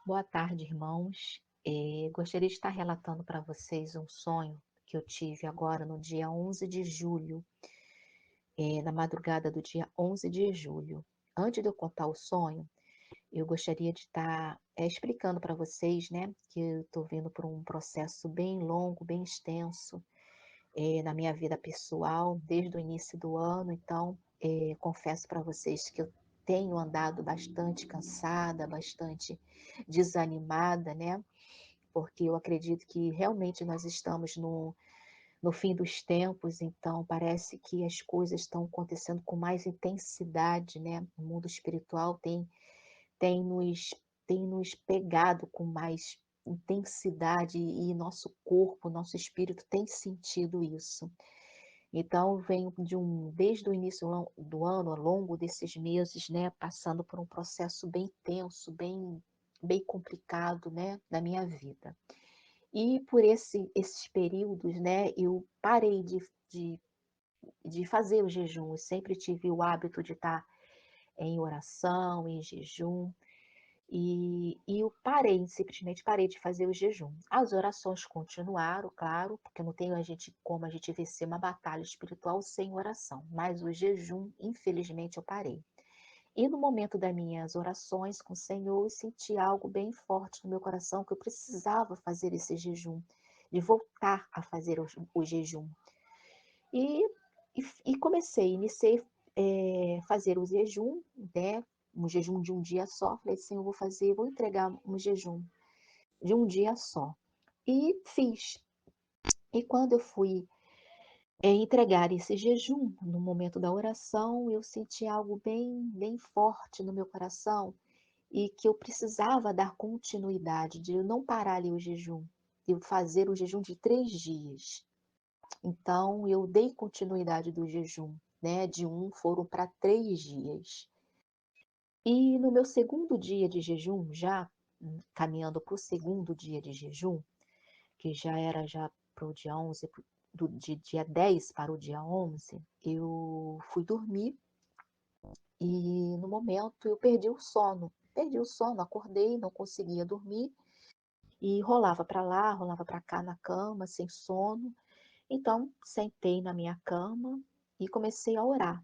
Boa tarde, irmãos. Gostaria de estar relatando para vocês um sonho que eu tive agora no dia 11 de julho, na madrugada do dia 11 de julho. Antes de eu contar o sonho, eu gostaria de estar explicando para vocês, né, que eu estou vindo por um processo bem longo, bem extenso, na minha vida pessoal, desde o início do ano. Então, confesso para vocês que eu tenho andado bastante cansada, bastante desanimada, né? Porque eu acredito que realmente nós estamos no fim dos tempos, então parece que as coisas estão acontecendo com mais intensidade, né? O mundo espiritual tem nos, tem nos pegado com mais intensidade e nosso corpo, nosso espírito tem sentido isso. Então, venho desde o início do ano, ao longo desses meses, né, passando por um processo bem tenso, bem complicado, né, na minha vida. E por esses períodos, né, eu parei de fazer o jejum. Eu sempre tive o hábito de estar em oração, em jejum, e eu parei, simplesmente parei de fazer o jejum. As orações continuaram, claro, porque não tem como a gente vencer uma batalha espiritual sem oração, mas o jejum, infelizmente, eu parei. E no momento das minhas orações com o Senhor, eu senti algo bem forte no meu coração, que eu precisava fazer esse jejum, de voltar a fazer o jejum. E, iniciei fazer o jejum, né? Um jejum de um dia só. Falei assim, eu vou entregar um jejum de um dia só. E fiz. E quando eu fui entregar esse jejum, no momento da oração, eu senti algo bem forte no meu coração e que eu precisava dar continuidade, de eu não parar ali o jejum, de eu fazer o jejum de 3 dias. Então, eu dei continuidade do jejum, né? De um foram para 3 dias. E no meu segundo dia de jejum, já caminhando para o segundo dia de jejum, que já era já para o dia 11, de dia 10 para o dia 11, eu fui dormir e no momento eu perdi o sono. Perdi o sono, acordei, não conseguia dormir e rolava para lá, rolava para cá na cama, sem sono. Então, sentei na minha cama e comecei a orar.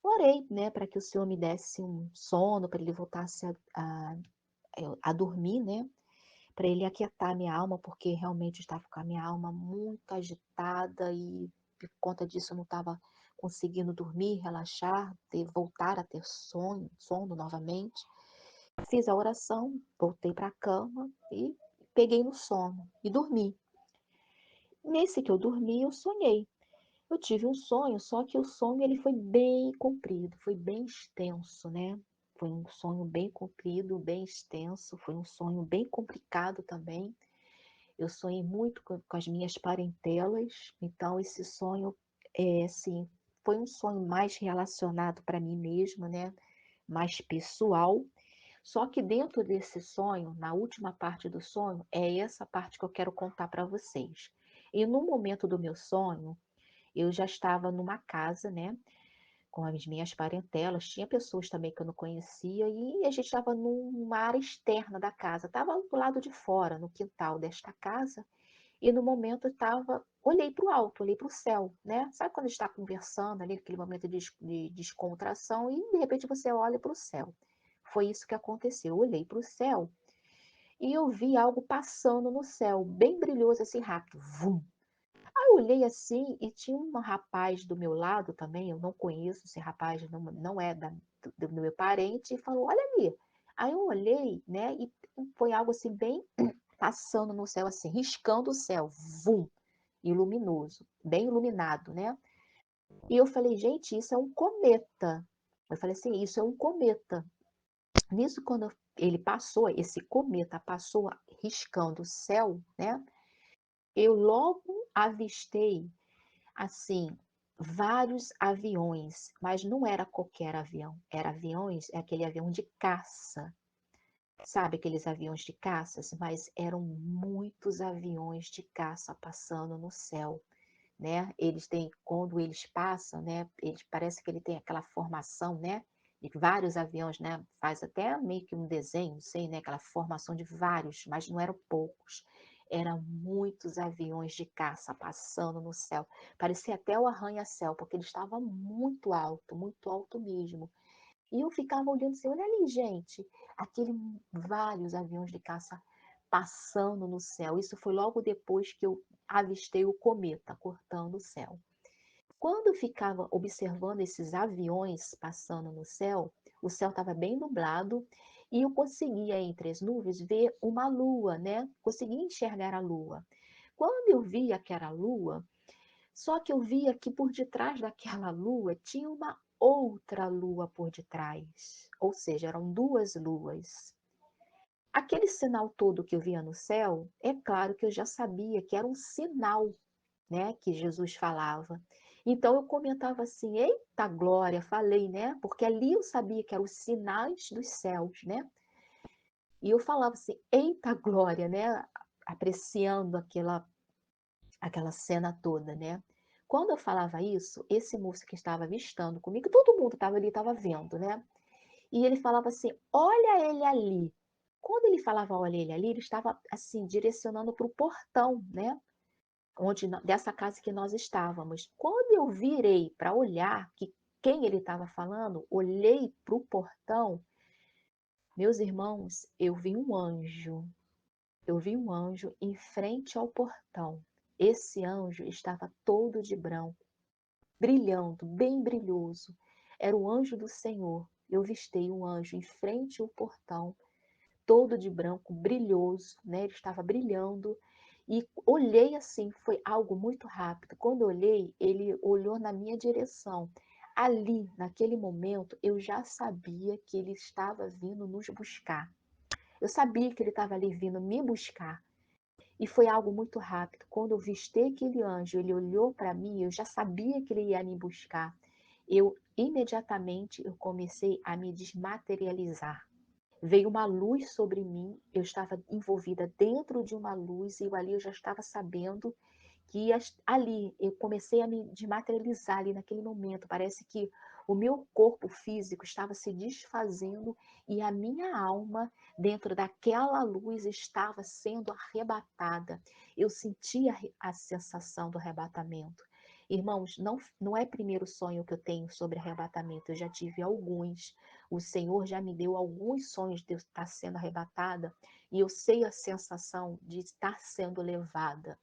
Orei, né, para que o Senhor me desse um sono, para ele voltasse a dormir, né, para ele aquietar minha alma, porque realmente eu estava com a minha alma muito agitada e por conta disso eu não estava conseguindo dormir, relaxar, voltar a ter sono novamente. Fiz a oração, voltei para a cama e peguei no sono e dormi. Nesse que eu dormi, eu sonhei. Eu tive um sonho, só que o sonho ele foi bem comprido, foi bem extenso, né. Foi um sonho bem comprido, bem extenso, foi um sonho bem complicado também. Eu sonhei muito com as minhas parentelas, então esse sonho, assim, foi um sonho mais relacionado para mim mesma, né, mais pessoal. Só que dentro desse sonho, na última parte do sonho, é essa parte que eu quero contar para vocês. E no momento do meu sonho, eu já estava numa casa, né, com as minhas parentelas, tinha pessoas também que eu não conhecia e a gente estava numa área externa da casa, estava do lado de fora, no quintal desta casa, e no momento eu estava, olhei para o alto, olhei para o céu, né? Sabe quando a gente está conversando ali, aquele momento de descontração, e de repente você olha para o céu. Foi isso que aconteceu. Eu olhei para o céu e eu vi algo passando no céu, bem brilhoso, assim rápido. Vum! Aí eu olhei assim e tinha um rapaz do meu lado também, eu não conheço esse rapaz, não é do meu parente, e falou: "Olha ali". Aí eu olhei, né, e foi algo assim bem passando no céu, assim, riscando o céu, vum, e luminoso, bem iluminado, né. E eu falei: "Gente, isso é um cometa". Eu falei assim: "Isso é um cometa". Nisso, quando ele passou, esse cometa passou riscando o céu, né, eu logo avistei, assim, vários aviões, mas não era qualquer avião, era aviões, é aquele avião de caça, sabe aqueles aviões de caças? Mas eram muitos aviões de caça passando no céu, né. Eles têm, quando eles passam, né, eles parece que ele tem aquela formação, né, e vários aviões, né, faz até meio que um desenho, não sei, né, aquela formação de vários, mas não eram poucos, eram muitos aviões de caça passando no céu, parecia até o arranha-céu, porque ele estava muito alto mesmo. E eu ficava olhando assim: "Olha ali, gente, aquele vários aviões de caça passando no céu". Isso foi logo depois que eu avistei o cometa cortando o céu. Quando eu ficava observando esses aviões passando no céu, o céu estava bem nublado e eu conseguia, entre as nuvens, ver uma lua, né, conseguia enxergar a lua. Quando eu via que era a lua, só que eu via que por detrás daquela lua tinha uma outra lua por detrás, ou seja, eram 2 luas. Aquele sinal todo que eu via no céu, é claro que eu já sabia que era um sinal, né, que Jesus falava. Então eu comentava assim: "Eita glória", falei, né, porque ali eu sabia que eram os sinais dos céus, né. E eu falava assim: "Eita glória", né, apreciando aquela cena toda, né. Quando eu falava isso, esse moço que estava avistando comigo, todo mundo estava ali, estava vendo, né, e ele falava assim: "Olha ele ali". Quando ele falava "olha ele ali", ele estava, assim, direcionando para o portão, né, onde nó dessa casa que nós estávamos. Quando eu virei para olhar que quem ele estava falando, olhei para o portão, meus irmãos, eu vi um anjo em frente ao portão. Esse anjo estava todo de branco, brilhando, bem brilhoso. Era o anjo do Senhor. Eu vistei um anjo em frente ao portão, todo de branco, brilhoso, né? Ele estava brilhando. E olhei assim, foi algo muito rápido. Quando eu olhei, ele olhou na minha direção. Ali, naquele momento, eu já sabia que ele estava vindo nos buscar. Eu sabia que ele estava ali vindo me buscar. E foi algo muito rápido. Quando eu vistei aquele anjo, ele olhou para mim, eu já sabia que ele ia me buscar. Eu imediatamente eu comecei a me desmaterializar. Veio uma luz sobre mim, eu estava envolvida dentro de uma luz e eu ali eu já estava sabendo que ali eu comecei a me desmaterializar ali naquele momento. Parece que o meu corpo físico estava se desfazendo e a minha alma, dentro daquela luz, estava sendo arrebatada. Eu sentia a sensação do arrebatamento. Irmãos, não é primeiro sonho que eu tenho sobre arrebatamento, eu já tive alguns. O Senhor já me deu alguns sonhos de eu estar sendo arrebatada e eu sei a sensação de estar sendo levada.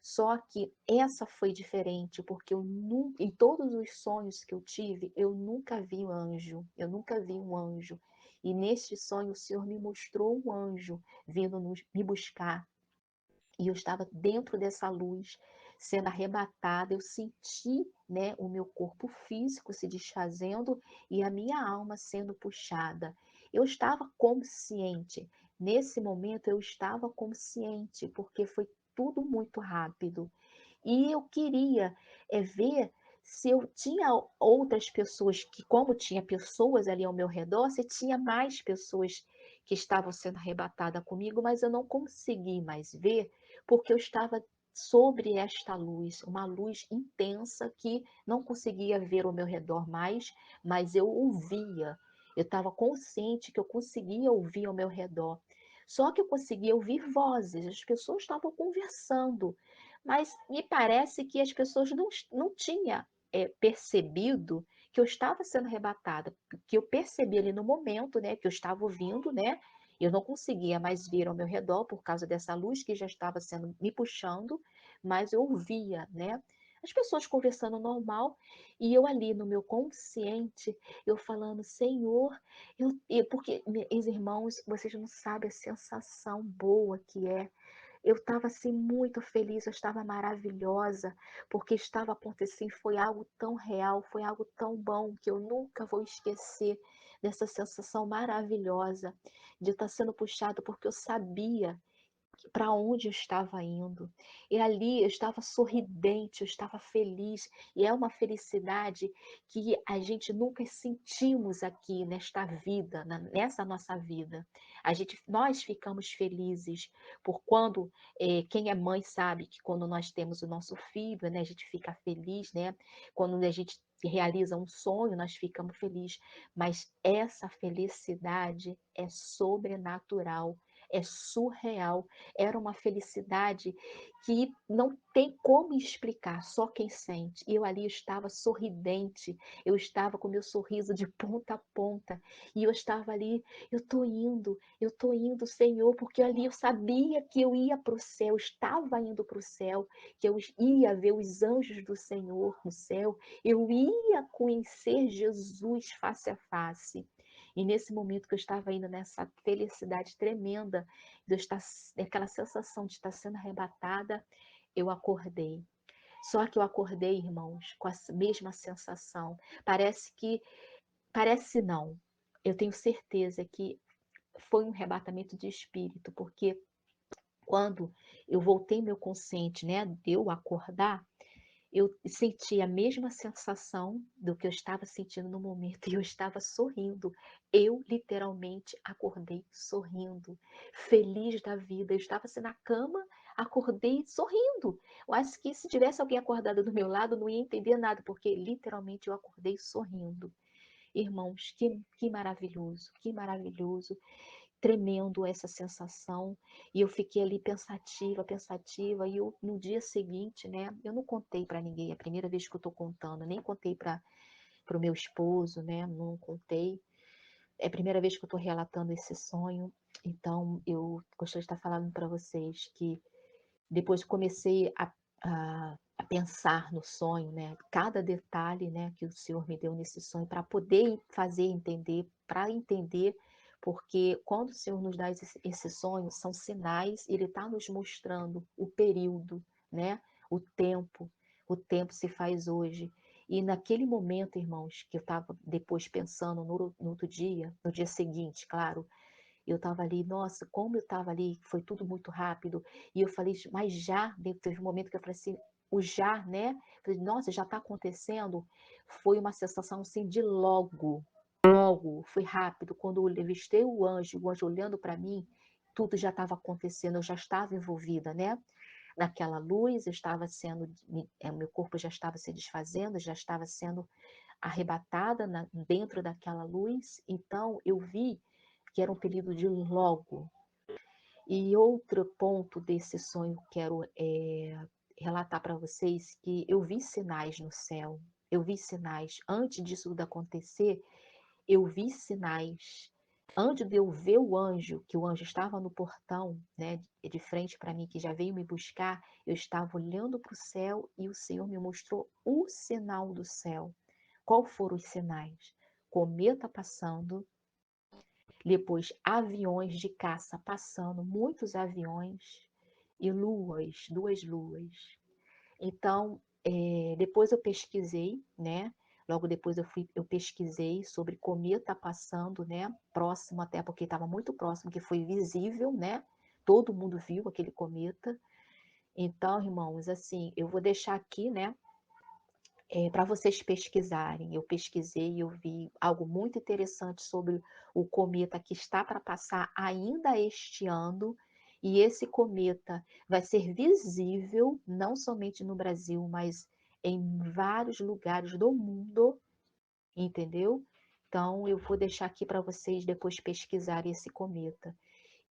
Só que essa foi diferente, porque eu nunca, em todos os sonhos que eu tive, eu nunca vi um anjo, eu nunca vi um anjo. E neste sonho o Senhor me mostrou um anjo vindo me buscar. E eu estava dentro dessa luz, sendo arrebatada, eu senti, né, o meu corpo físico se desfazendo e a minha alma sendo puxada. Eu estava consciente, nesse momento eu estava consciente, porque foi tudo muito rápido. E eu queria ver se eu tinha outras pessoas que, como tinha pessoas ali ao meu redor, se tinha mais pessoas que estavam sendo arrebatadas comigo, mas eu não consegui mais ver, porque eu estava sobre esta luz, uma luz intensa que não conseguia ver ao meu redor mais, mas eu ouvia. Eu estava consciente que eu conseguia ouvir ao meu redor. Só que eu conseguia ouvir vozes, as pessoas estavam conversando, mas me parece que as pessoas não tinham percebido que eu estava sendo arrebatada, que eu percebi ali no momento, né, que eu estava ouvindo, né, eu não conseguia mais ver ao meu redor por causa dessa luz que já estava sendo me puxando, mas eu ouvia, né, as pessoas conversando normal e eu ali no meu consciente, eu falando: "Senhor", porque meus irmãos, vocês não sabem a sensação boa que é. Eu estava assim muito feliz, eu estava maravilhosa, porque estava acontecendo, foi algo tão real, foi algo tão bom que eu nunca vou esquecer dessa sensação maravilhosa de estar sendo puxado, porque eu sabia para onde eu estava indo. E ali eu estava sorridente, eu estava feliz, e é uma felicidade que a gente nunca sentimos aqui nesta vida, nessa nossa vida. Nós ficamos felizes por quando, quem é mãe sabe que quando nós temos o nosso filho, né, a gente fica feliz, né, quando a gente se realiza um sonho, nós ficamos felizes, mas essa felicidade é sobrenatural, é surreal. Era uma felicidade que não tem como explicar, só quem sente. E eu ali estava sorridente, eu estava com meu sorriso de ponta a ponta, e eu estava ali, eu estou indo, Senhor, porque ali eu sabia que eu ia para o céu, eu estava indo para o céu, que eu ia ver os anjos do Senhor no céu, eu ia conhecer Jesus face a face. E nesse momento que eu estava indo nessa felicidade tremenda, de eu estar, aquela sensação de estar sendo arrebatada, eu acordei. Só que eu acordei, irmãos, com a mesma sensação. Parece não. Eu tenho certeza que foi um arrebatamento de espírito, porque quando eu voltei meu consciente, né, de eu acordar, eu senti a mesma sensação do que eu estava sentindo no momento e eu estava sorrindo. Eu literalmente acordei sorrindo, feliz da vida. Eu estava assim na cama, acordei sorrindo. Eu acho que se tivesse alguém acordado do meu lado, eu não ia entender nada, porque literalmente eu acordei sorrindo. Irmãos, que maravilhoso, tremendo essa sensação. E eu fiquei ali pensativa, pensativa. E eu, no dia seguinte, né, eu não contei para ninguém, é a primeira vez que eu estou contando, nem contei para o meu esposo, né, não contei. É a primeira vez que eu estou relatando esse sonho. Então, eu gostaria de estar falando para vocês que depois comecei a pensar no sonho, né? Cada detalhe, né, que o Senhor me deu nesse sonho para poder fazer entender, para entender, porque quando o Senhor nos dá esse sonho, são sinais, Ele está nos mostrando o período, né? O tempo se faz hoje. E naquele momento, irmãos, que eu estava depois pensando no outro dia, no dia seguinte, claro, eu estava ali, nossa, como eu estava ali, foi tudo muito rápido. E eu falei, mas já, teve um momento que eu falei assim, o já, né? Falei, nossa, já está acontecendo. Foi uma sensação assim de logo, logo, foi rápido. Quando eu avistei o anjo olhando para mim, tudo já estava acontecendo, eu já estava envolvida, né? Naquela luz, eu estava sendo, meu corpo já estava se desfazendo, já estava sendo arrebatada dentro daquela luz. Então, eu vi que era um período de logo. E outro ponto desse sonho que quero relatar para vocês que eu vi sinais no céu. Eu vi sinais. Antes disso tudo acontecer, eu vi sinais. Antes de eu ver o anjo, que o anjo estava no portão, né, de frente para mim, que já veio me buscar, eu estava olhando para o céu e o Senhor me mostrou o sinal do céu. Qual foram os sinais? Cometa passando, depois aviões de caça passando, muitos aviões e luas, duas luas. Então, depois eu pesquisei, né? Logo depois eu pesquisei sobre cometa passando, né? Próximo até, porque estava muito próximo, que foi visível, né? Todo mundo viu aquele cometa. Então, irmãos, assim, eu vou deixar aqui, né? Para vocês pesquisarem. Eu pesquisei e eu vi algo muito interessante sobre o cometa que está para passar ainda este ano. E esse cometa vai ser visível não somente no Brasil, mas em vários lugares do mundo, entendeu? Então, eu vou deixar aqui para vocês depois pesquisarem esse cometa.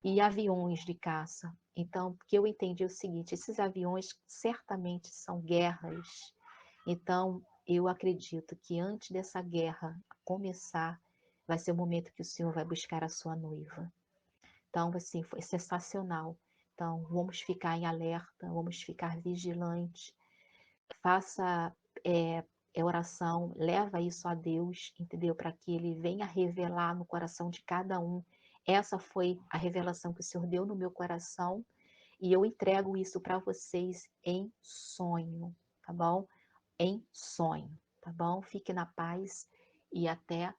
E aviões de caça. Então, o que eu entendi é o seguinte: esses aviões certamente são guerras. Então, eu acredito que antes dessa guerra começar, vai ser o momento que o Senhor vai buscar a sua noiva. Então, assim, foi sensacional. Então, vamos ficar em alerta, vamos ficar vigilantes. Faça oração, leva isso a Deus, entendeu? Para que Ele venha revelar no coração de cada um. Essa foi a revelação que o Senhor deu no meu coração e eu entrego isso para vocês em sonho, tá bom? Em sonho, tá bom? Fique na paz e até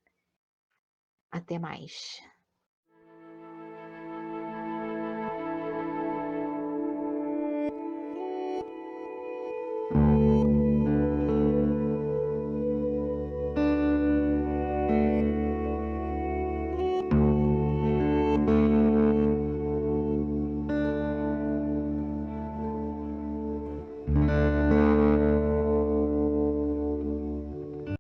mais.